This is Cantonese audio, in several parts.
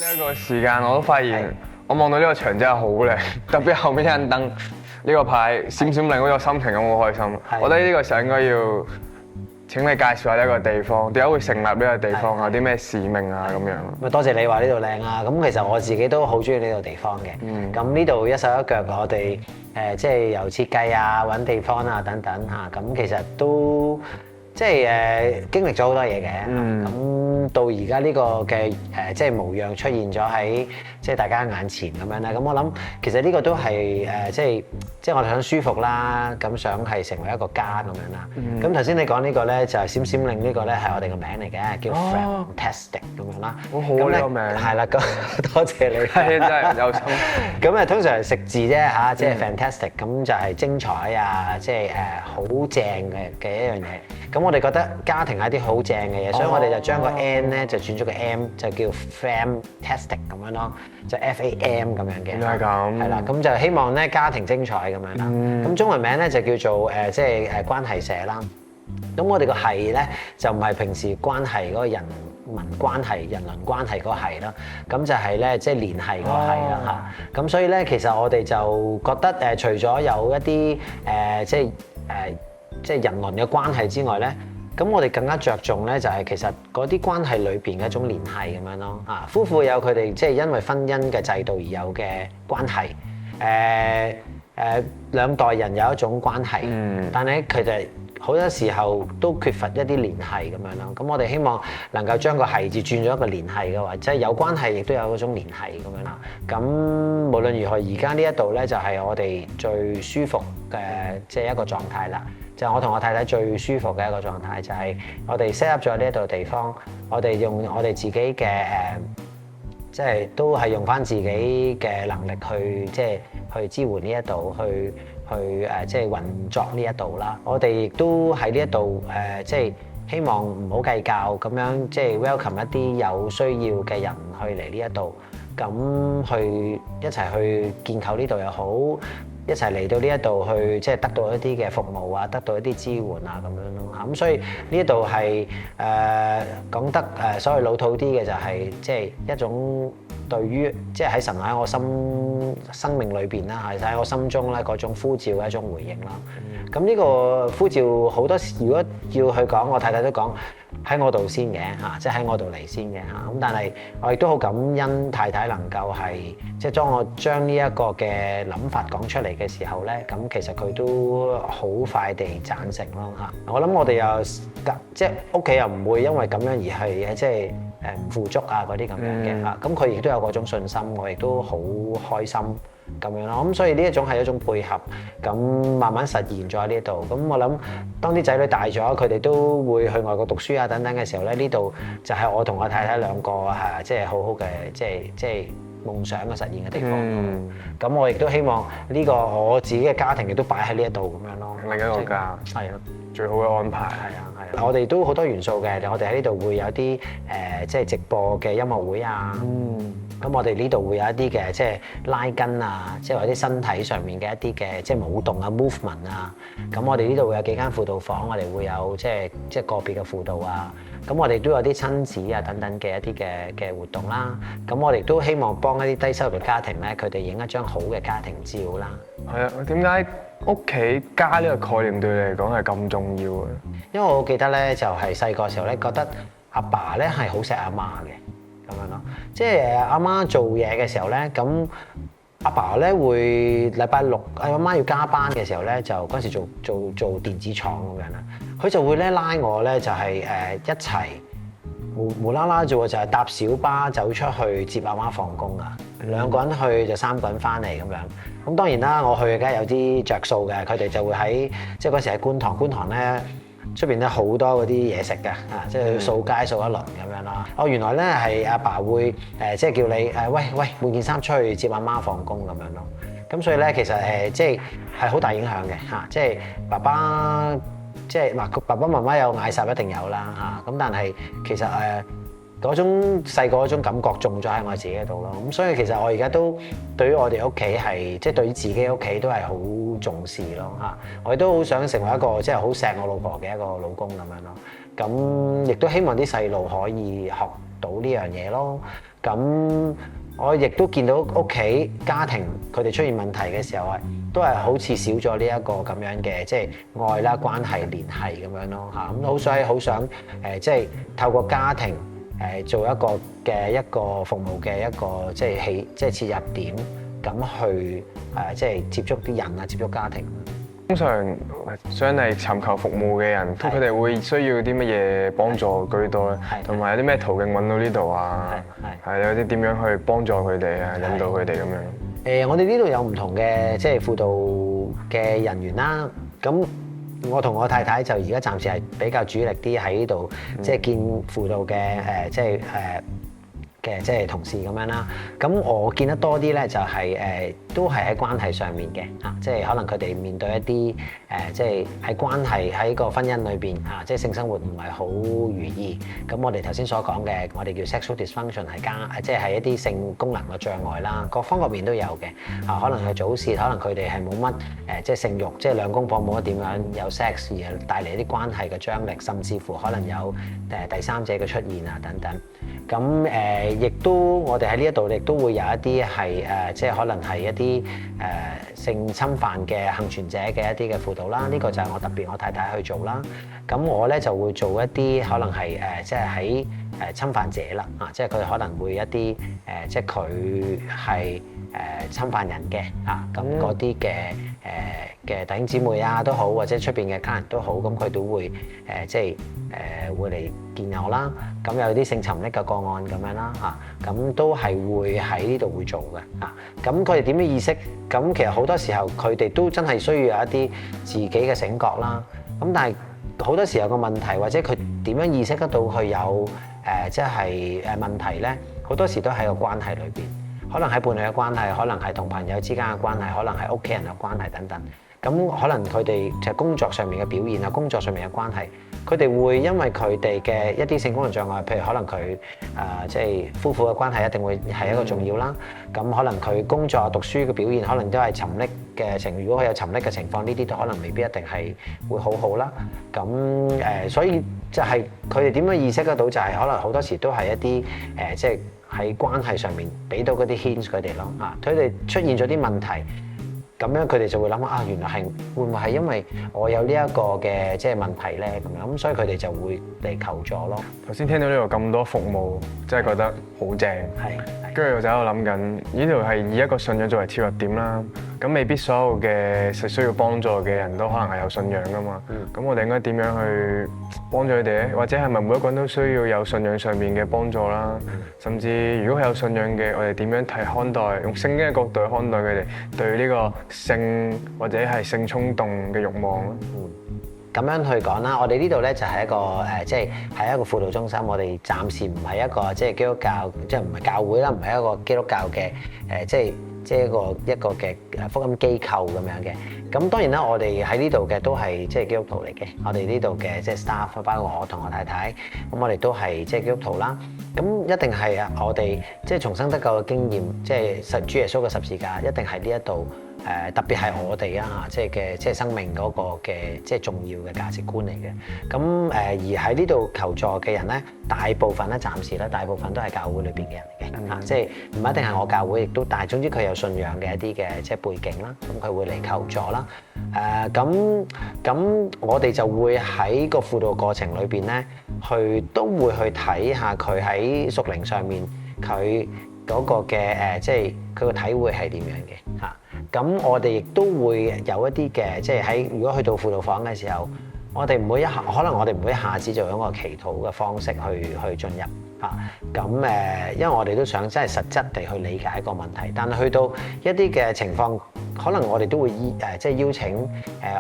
呢一個時間我都發現，我望到呢個場真係好靚，特別後面呢盞燈，呢個牌閃閃亮嗰個心情咁好開心。我覺得呢個時候應該要請你介紹下呢一個地方，點解會成立呢個地方，有啲咩使命啊咁樣。咪多謝你話呢度靚啊！咁其實我自己都好中意呢度地方嘅。咁呢度一手一腳，我哋即係由設計啊、揾地方啊等等嚇，咁其實都即係經歷咗好多嘢嘅。咁到而家呢個嘅即係模樣出現咗喺即係大家眼前咁樣咧。咁我諗其實呢個都係即係我哋想舒服啦，咁想係成為一個家咁樣啦。咁頭先你講呢個咧就係閃閃令呢個咧係我哋個名嚟嘅，叫 Fantastic 咁樣啦。好好啊呢個名。係啦，咁多謝你。係真係有心。咁通常係食字啫嚇，即係 Fantastic，咁就係精彩啊，即係好正嘅一樣嘢。咁我哋覺得家庭係啲好正嘅嘢，所以我哋就將個 N 咧就轉咗個 M，就叫 Famtastic 咁樣咯，就 FAM 咁樣嘅。原來係咁。係啦，咁就希望咧家庭精彩咁樣啦。咁中文名咧就叫做即係關係社啦。咁我哋個係咧就唔係平時關係嗰個人民關係、人倫關係嗰個係啦，咁就係咧即係聯繫嗰個係啦嚇。咁所以咧其實我哋就覺得除咗有一啲即係人倫嘅關係之外咧，咁我哋更加着重咧就係其實嗰啲關係裏邊嘅一種聯繫咁樣咯。啊，夫婦有佢哋即係因為婚姻嘅制度而有嘅關係，兩代人有一種關係，但係佢哋好多時候都缺乏一啲聯繫咁樣咯。咁我哋希望能夠將個係字轉咗一個聯繫嘅話，即係有關係亦都有嗰種聯繫咁樣啦。咁無論如何，而家呢一度咧就係我哋最舒服嘅即係一個狀態啦。就係我同我太太最舒服嘅一個狀態，就係我哋 set up 咗呢一度地方，我哋用我哋自己嘅即係都係用翻自己嘅能力去即係去支援呢一度，去即係運作呢一度啦。我哋亦都喺呢一度即係希望唔好計較咁樣，即係 welcome 一啲有需要嘅人去嚟呢一度，咁去一齊去建構呢度又好。一齊嚟到呢一度去，即係得到一啲嘅服務啊，得到一啲支援啊咁樣咯嚇。咁所以呢一度係講得所謂老土啲嘅就係即係一種對於即係喺神喺我生命裏邊啦，係喺我心中咧嗰種呼召嘅一種回應啦。咁呢個呼召好多時，如果要去講，我太太都講喺我度先嘅嚇，即係喺我度嚟先嘅嚇。咁但係我亦都好感恩太太能夠係即係當我將呢一個嘅諗法講出嚟嘅時候咧，咁其實佢都好快地贊成咯嚇。我諗我哋又即係屋企又唔會因為咁樣而係即係唔富足啊嗰啲咁樣嘅嚇。咁佢亦都有嗰種信心，我亦都好開心。咁樣咯，咁所以呢一種係一種配合，咁慢慢實現咗喺呢度。咁我諗，當啲仔女大咗，佢哋都會去外國讀書啊等等嘅時候咧，呢度就係我同我太太兩個係即係好好嘅，即係夢想嘅實現嘅地方。咁我亦都希望呢個我自己嘅家庭亦都擺喺呢一度咁樣咯。另一個家係啊，最好嘅安排。係啊，我哋都好多元素嘅，我哋喺呢度會有啲即係直播嘅音樂會啊。咁我哋呢度會有一啲嘅即係拉筋啊，即係或者身體上面嘅一啲嘅即係舞動啊 movement 啊。咁我哋呢度會有幾間輔導房，我哋會有即係個別嘅輔導啊。咁我哋都有啲親子啊等等嘅一啲嘅活動啦。咁我哋都希望幫一啲低收入家庭咧，佢哋影一張好嘅家庭照啦。係啊，點解屋企家呢個概念對你嚟講係咁重要嘅？因為我記得咧，就係細個時候咧，覺得阿爸咧係好錫阿媽嘅。咁樣咯，即係阿媽做嘢嘅時候咧，咁阿爸咧會禮拜六阿媽要加班嘅時候咧，就嗰陣時做電子廠咁樣啦，佢就會咧拉我咧就係一齊無啦啦啫喎，就係搭小巴走出去接阿媽放工噶，兩個人去就三個人翻嚟咁樣。咁當然啦，我去梗係有啲着數嘅，佢哋就會喺即係嗰時喺觀塘咧。出邊咧好多嗰啲嘢食嘅，即係掃街掃一輪咁樣啦。哦，原來咧係阿爸會即係叫你喂換件衫出去接阿媽放工咁樣咯。咁所以咧其實即係好大影響嘅嚇，即係爸爸即係爸爸媽媽有嗌霎一定有啦嚇。咁但係其實嗰種細個嗰種感覺種咗喺我自己度咯。咁所以其實我而家都對於我哋屋企係即係對於自己屋企都係好重視咯嚇。我亦都好想成為一個即係好錫我老婆嘅一個老公咁樣咯。咁亦都希望啲細路可以學到呢樣嘢咯。咁我亦都見到屋企家庭佢哋出現問題嘅時候都係好似少咗呢一個咁樣嘅即係愛啦、關係、聯繫咁樣咯嚇。咁好想即係透過家庭做一個服務嘅一個即係切入點，咁去即係接觸啲人啊，接觸家庭。通常想嚟尋求服務嘅人，佢哋會需要啲乜嘢幫助居多咧？同埋有啲咩途徑揾到呢度啊？係有啲點樣去幫助佢哋啊，引導佢哋咁樣？我哋呢度有唔同嘅即係輔導嘅人員啦。咁我同我太太就而家暫時係比較主力啲喺呢度，即係見輔導嘅即係同事咁樣啦。咁我見得多啲咧，就係都係喺關係上面嘅嚇，即係可能佢哋面對一啲即係喺關係喺個婚姻裏邊嚇，即係性生活唔係好如意。咁我哋頭先所講嘅，我哋叫 sexual dysfunction 係即係一啲性功能嘅障礙啦，各方各面都有嘅嚇。可能係早泄，可能佢哋係冇乜即係性慾，即係兩公婆冇乜點樣有 sex 而帶嚟一啲關係嘅張力，甚至乎可能有第三者嘅出現啊等等。咁亦都我哋喺呢一度亦都會有一啲係即係可能係一啲性侵犯嘅幸存者嘅一啲嘅輔導啦。呢個就係我特別我太太去做啦。咁我咧就會做一啲可能係即係喺侵犯者啦啊，即係佢可能會一啲即係佢係侵犯人嘅啊，咁嗰啲嘅弟兄姊妹啊都好，或者出邊嘅家人都好，咁佢都會即係會嚟見我啦。咁有啲性沉溺嘅個案咁樣啦嚇，咁都係會喺呢度會做嘅嚇。咁佢哋點樣意識？咁其實好多時候佢哋都真係需要有一啲自己嘅醒覺啦。咁但係好多時候個問題或者佢點樣意識得到佢有即係問題咧？好多時都喺個關係裏邊，可能喺伴侶嘅關係，可能係同朋友之間嘅關係，可能係屋企人嘅關係等等。咁可能佢哋就係工作上面嘅表現啊，工作上面嘅關係，佢哋會因為佢哋嘅一啲性功能障礙，譬如可能佢即係夫婦嘅關係一定會係一個重要啦。咁可能佢工作讀書嘅表現，可能都係沉溺嘅情。如果佢有沉溺嘅情況，呢啲都可能未必一定係會好好啦。咁所以就係佢哋點樣意識得到，就係可能好多時都係一啲即係喺關係上面俾到嗰啲 hints 佢哋咯。佢哋出現咗啲問題。咁樣佢哋就會諗啊，原來係會唔會係因為我有呢一個嘅即係問題咧咁樣，咁所以佢哋就會嚟求助咯。頭先聽到呢度咁多服務，真係覺得好正。係，跟住我就喺度諗緊，呢度係以一個信仰作為切入點啦。咁未必所有嘅實需要幫助嘅人都可能係有信仰噶嘛。咁我哋應該點樣去幫助佢哋咧？或者係咪每一個人都需要有信仰上面嘅幫助啦？甚至如果係有信仰嘅，我哋點樣看待用聖經嘅角度去看待佢哋對呢個性或者係性衝動嘅慾望咧？咁樣去講啦，我哋呢度咧就係一個即係係一個輔導中心。我哋暫時唔係一個即係基督教，即係唔係教會啦，唔係一個基督教嘅即係一個嘅福音機構咁樣嘅。咁當然啦，我哋喺呢度嘅都係即係基督徒嚟嘅。我哋呢度嘅即係 staff，包括我同我太太，咁我哋都係即係基督徒啦。咁一定係我哋即係重生得救嘅經驗，即係主耶穌嘅十字架，一定係呢一度。特別係我哋啊，即係生命嗰個嘅即係重要嘅價值觀嚟嘅。咁而喺呢度求助嘅人咧，大部分咧暫時咧，大部分都係教會裏邊嘅人嚟嘅。即係唔一定係我教會，亦都但係總之佢有信仰嘅一啲嘅即係背景啦。咁佢會嚟求助啦。咁我哋就會喺個輔導過程裏邊咧，都會去睇下佢喺屬靈上面佢嗰個嘅即係佢個體會係點樣嘅嚇。咁我哋亦都會有一啲嘅，即係喺如果去到輔導房嘅時候，我哋唔會可能我哋唔會一下子就用一個祈禱嘅方式去進入嚇。咁因為我哋都想真係實質地去理解個問題，但係去到一啲嘅情況，可能我哋都會即係邀請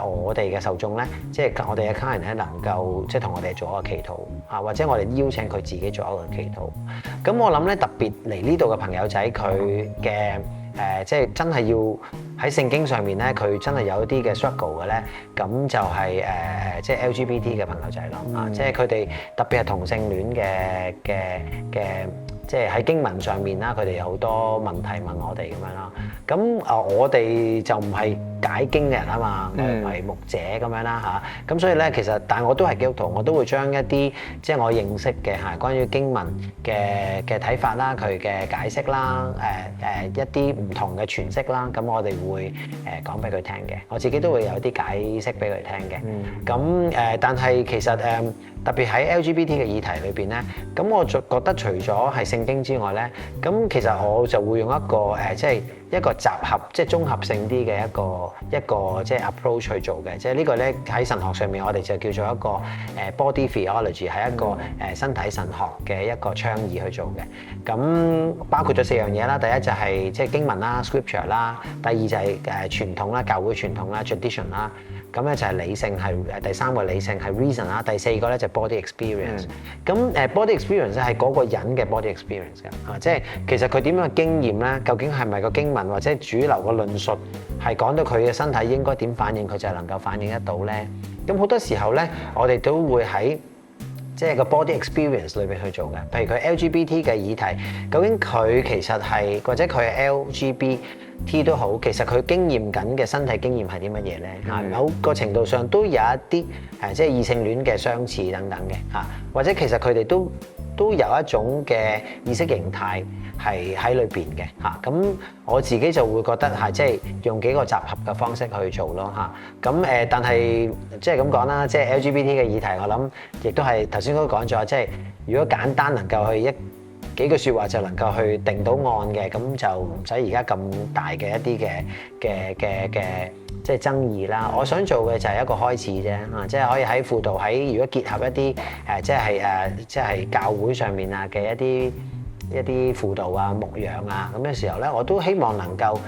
我哋嘅受眾咧，即係我哋嘅客人咧能夠即係同我哋做一個祈禱嚇，或者我哋邀請佢自己做一個祈禱。咁我諗咧特別嚟呢度嘅朋友仔佢嘅。即係真係要喺聖經上面咧，佢真係有一啲嘅 struggle 嘅咧，咁就係即係 LGBT 嘅朋友仔咯，即係佢哋特別係同性戀嘅即係喺經文上面啦，佢哋有好多問題問我哋咁樣啦。咁我哋就唔係解經嘅人啊嘛，我唔係牧者咁樣啦嚇。咁所以咧，其實但係我都係基督徒，我都會將一啲即係我認識嘅嚇關於經文嘅睇法啦、佢嘅解釋啦、一啲唔同嘅詮釋啦，咁我哋會講俾佢聽嘅。我自己都會有啲解釋俾佢聽嘅。咁但係其實特別喺 LGBT 嘅議題裏邊咧，咁我就覺得除咗係聖經之外咧，咁其實我就會用一個即係一個集合，即係綜合性啲嘅一個即係 approach 去做嘅。即係呢個咧喺神學上面，我哋就叫做一個body theology，係一個身體神學嘅一個倡議去做嘅。咁包括咗4樣嘢啦，第一就係即係經文啦 （scripture） 啦，第二就係傳統啦，教會傳統啦 （tradition） 啦。咁咧就係理性，係第3個理性係 reason 啦，第4個咧就 body experience。咁body experience 咧係嗰個人嘅 body experience 嘅，即係其實佢點樣嘅經驗咧，究竟係咪個經文或者主流嘅論述係講到佢嘅身體應該點反應，佢就係能夠反應得到咧？咁好多時候咧，我哋都會喺即係個 body experience 裏邊去做嘅。譬如佢 LGBT 嘅議題，究竟佢其實係或者佢係 LGBT 都好，其實佢經驗緊嘅身體經驗係啲乜嘢咧？某個程度上都有一啲即係異性戀嘅相似等等嘅嚇，或者其實佢哋都有一種嘅意識形態係喺裏邊嘅嚇。咁我自己就會覺得係即係用幾個集合嘅方式去做咯嚇。咁但係即係咁講啦，即係 LGBT 嘅議題，我諗亦都係頭先都講咗，即係如果簡單能夠去幾句説話就能夠去定到案嘅，咁就唔使而家咁大嘅一啲嘅即係爭議啦。我想做嘅就係一個開始啫，即係可以喺輔導如果結合一啲即係教會上面啊嘅一啲輔導啊、牧養啊咁嘅時候咧，我都希望能夠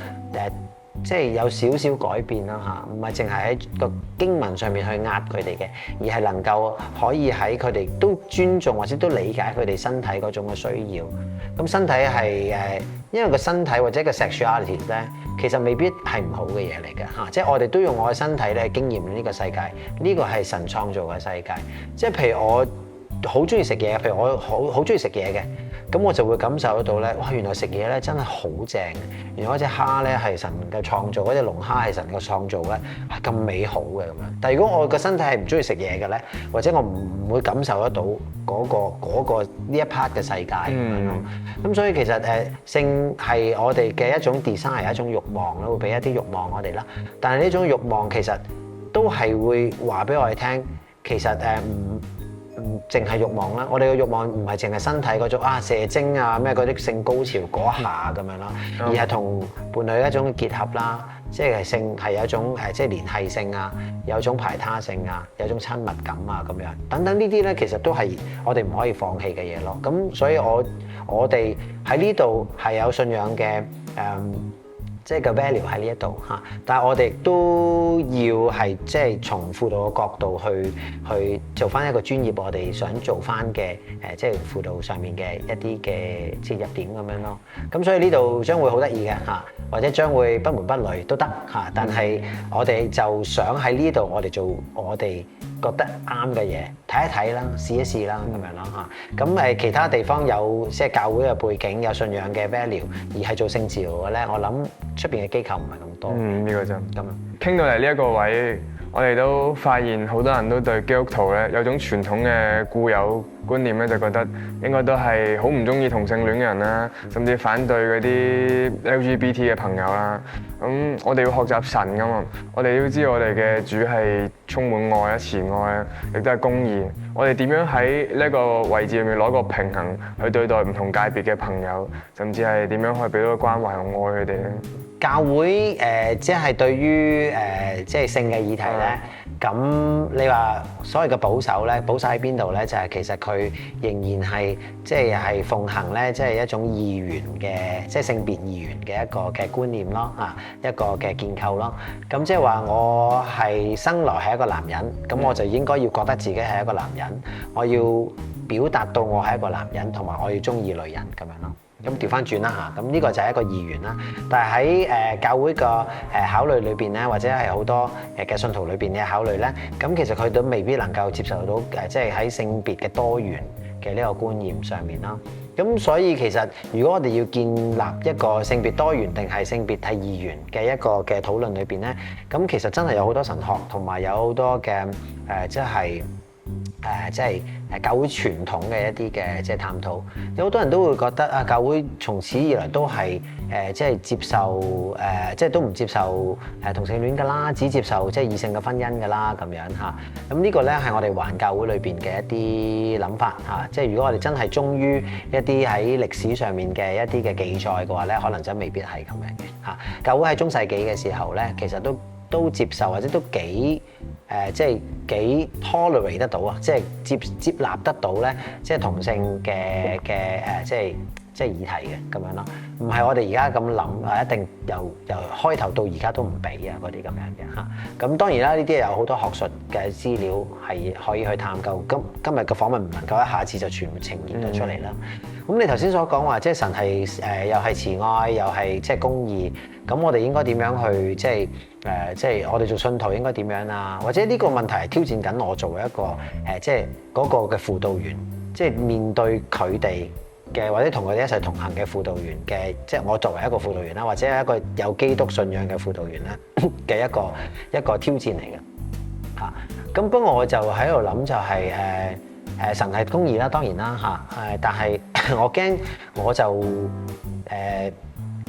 即係有少少改變啦嚇，唔係淨係喺個經文上面去壓佢哋嘅，而係能夠可以喺佢哋都尊重或者都理解佢哋身體嗰種嘅需要。咁身體係因為個身體或者個 sexuality 咧，其實未必係唔好嘅嘢嚟嘅嚇。即係我哋都用我嘅身體咧經驗呢個世界，呢個係神創造嘅世界。即係譬如我好中意食嘢，譬如我好中意食嘢嘅。咁我就會感受得到咧，哇！原來食嘢咧真係好正，原來嗰隻蝦咧係神嘅創造，嗰隻龍蝦係神嘅創造咧，係咁美好嘅咁樣。但係如果我個身體係唔中意食嘢嘅咧，或者我唔會感受得到嗰個呢一 part 嘅世界咁樣咯。咁所以其實性係我哋嘅一種 design，係一種慾望啦，會俾一啲慾望我哋啦。但係呢種慾望其實都係會話俾我哋聽，其實唔淨係慾望啦，我哋嘅慾望唔係淨係身體嗰種射精啊咩嗰啲性高潮嗰下咁樣啦，而係同伴侶一種結合啦，即係性係有一種即係連繫性啊，有一種排他性啊，有一種親密感啊咁樣等等呢啲咧，其實都係我哋唔可以放棄嘅嘢咯。咁所以我哋喺呢度係有信仰嘅即係個 value 喺呢一度嚇，但係我哋都要係即係從輔導嘅角度去做翻一個專業，我哋想做翻嘅即係輔導上面嘅一啲嘅切入點咁樣咯。咁所以呢度將會好得意嘅嚇，或者將會不倫不類都得嚇，但係我哋就想喺呢度我哋做我哋覺得啱嘅嘢，睇一睇啦，試一試啦咁樣咯嚇。咁其他地方有即係教會嘅背景，有信仰嘅 value，而係做性治療嘅咧，我諗出邊嘅機構唔係咁多。呢個就咁樣。傾到嚟呢一個位，我哋都發現好多人都對基督徒咧有種傳統嘅固有觀念咧，就覺得應該都係好唔中意同性戀嘅人啦，甚至反對嗰啲 LGBT 嘅朋友啦。咁我哋要學習神㗎嘛，我哋要知道我哋嘅主係充滿愛啊、慈愛啊，亦都係公義。我哋點樣喺呢個位置裏面攞個平衡去對待唔同界別嘅朋友，甚至係點樣可以俾到個關懷同愛佢哋咧？教會即係對於即係性嘅議題咧，咁你話所謂嘅保守咧，保守喺邊度咧？就係其實佢仍然係即係奉行咧，即係一種二元嘅，即係性別二元嘅一個嘅觀念咯，一個嘅建構咯。咁即係話我係生來係一個男人，咁我就應該要覺得自己係一個男人，我要表達到我係一個男人，同埋我要中意女人咁樣咯。咁調翻轉啦嚇，咁呢個就係一個二元啦。但係喺教會個考慮裏邊咧，或者係好多嘅信徒裏邊嘅考慮咧，咁其實佢都未必能夠接受到即係喺性別嘅多元呢個觀念上面啦。咁所以其實如果我哋要建立一個性別多元定係性別係二元嘅一個嘅討論裏邊咧，咁其實真係有好多神學同埋有好多嘅即係教會傳統嘅一啲嘅即係探討。有好多人都會覺得啊，教會從此以來都係即係接受即係都唔接受同性戀㗎啦，只接受即係異性嘅婚姻㗎啦咁樣嚇。咁呢個咧係我哋環教會裏邊嘅一啲諗法嚇。即係如果我哋真係忠於一啲喺歷史上面嘅一啲嘅記載嘅話咧，可能真未必係咁樣嘅嚇。教會喺中世紀嘅時候咧，其實都接受或者都幾即係幾 tolerate 得到啊，即係接納得到咧，即係同性嘅即係議題嘅咁樣咯。唔係我哋而家咁諗啊，一定由開頭到而家都唔俾啊嗰啲咁樣嘅嚇。咁當然啦，呢啲有好多學術嘅資料係可以去探究。今日嘅訪問唔能夠一下子就全部呈現到出嚟啦。咁你頭先所講話，即係神係又係慈愛，又係即係公義。咁我哋應該點樣去即係我哋做信徒應該點樣啊？或者呢個問題係挑戰緊我作為一個即係嗰個嘅輔導員，即係面對佢哋嘅或者同佢哋一齊同行嘅輔導員嘅，即係我作為一個輔導員啦，或者係一個有基督信仰嘅輔導員啦嘅一個挑戰嚟嘅嚇。咁不過我就喺度諗就係神係公義啦，當然啦嚇但係我驚我就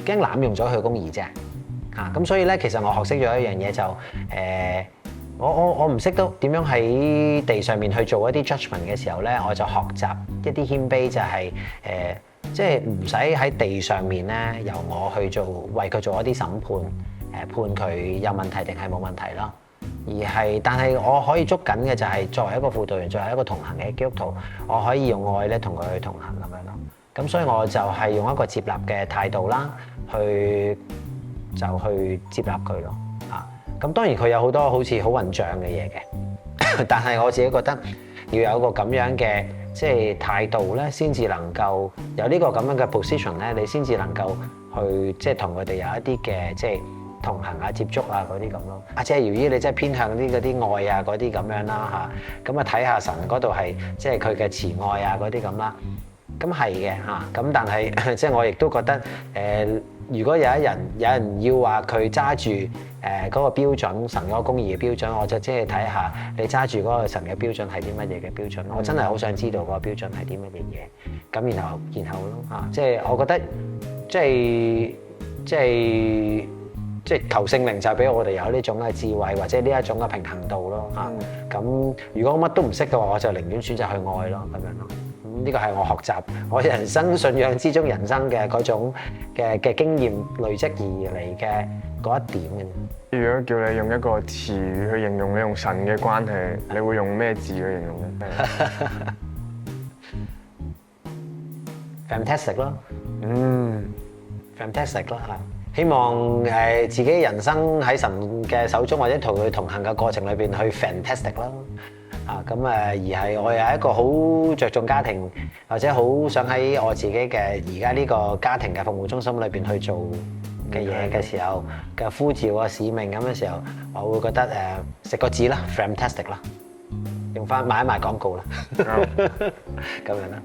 驚濫用咗佢公義啫嚇。咁所以咧，其實我學識咗一樣嘢就我唔識得點樣喺地上面去做一啲 judgment 嘅時候咧，我就學習一啲謙卑，就係即係唔使喺地上面咧由我去為佢做一啲審判判佢有問題定係冇問題咯。但係我可以捉緊嘅就係作為一個輔導員，作為一個同行嘅基督徒，我可以用愛咧同佢去同行咁樣咯。咁所以我就係用一個接納嘅態度啦，去接納佢咯。咁當然佢有好多好似好混帳嘅嘢嘅，但係我自己覺得要有一個咁樣嘅即係態度咧，先至能夠有呢個咁樣嘅 position 咧，你先至能夠去即係同佢哋有一啲嘅即係同行啊、接觸啊嗰啲咁咯。阿姐姚姨，你真係偏向啲嗰啲愛啊嗰啲咁樣啦嚇，咁啊睇下神嗰度係即係佢嘅慈愛啊嗰啲咁啦。咁係嘅嚇，咁但係即係我亦都覺得如果有人要話佢揸住嗰個標準，神嗰個公義嘅標準，我就即係睇下你揸住嗰個神嘅標準係啲乜嘢嘅標準。我真係好想知道嗰個標準係啲乜嘢嘢。咁然後咯嚇，即係我覺得即係求聖靈就俾我哋有呢種嘅智慧或者呢一種嘅平衡度咯嚇。咁如果乜都唔識嘅話，我就寧願選擇去愛咯咁樣咯。呢個係我學習我人生信仰之中人生嘅嗰種嘅經驗累積而嚟嘅嗰一點嘅。如果叫你用一個詞語去形容你同神嘅關係，你會用咩字去形容咧？Fantastic 咯，fantastic 啦嚇。希望自己人生喺神嘅手中或者同佢同行嘅過程裏邊去 fantastic 啦。咁而係我又係一個好着重家庭，或者好想喺我自己嘅而家呢個家庭嘅服務中心裏邊去做嘅嘢嘅時候嘅呼召啊使命咁嘅時候，我會覺得食個字啦 ，fantastic 啦，用翻買一賣廣告啦，咁樣啦。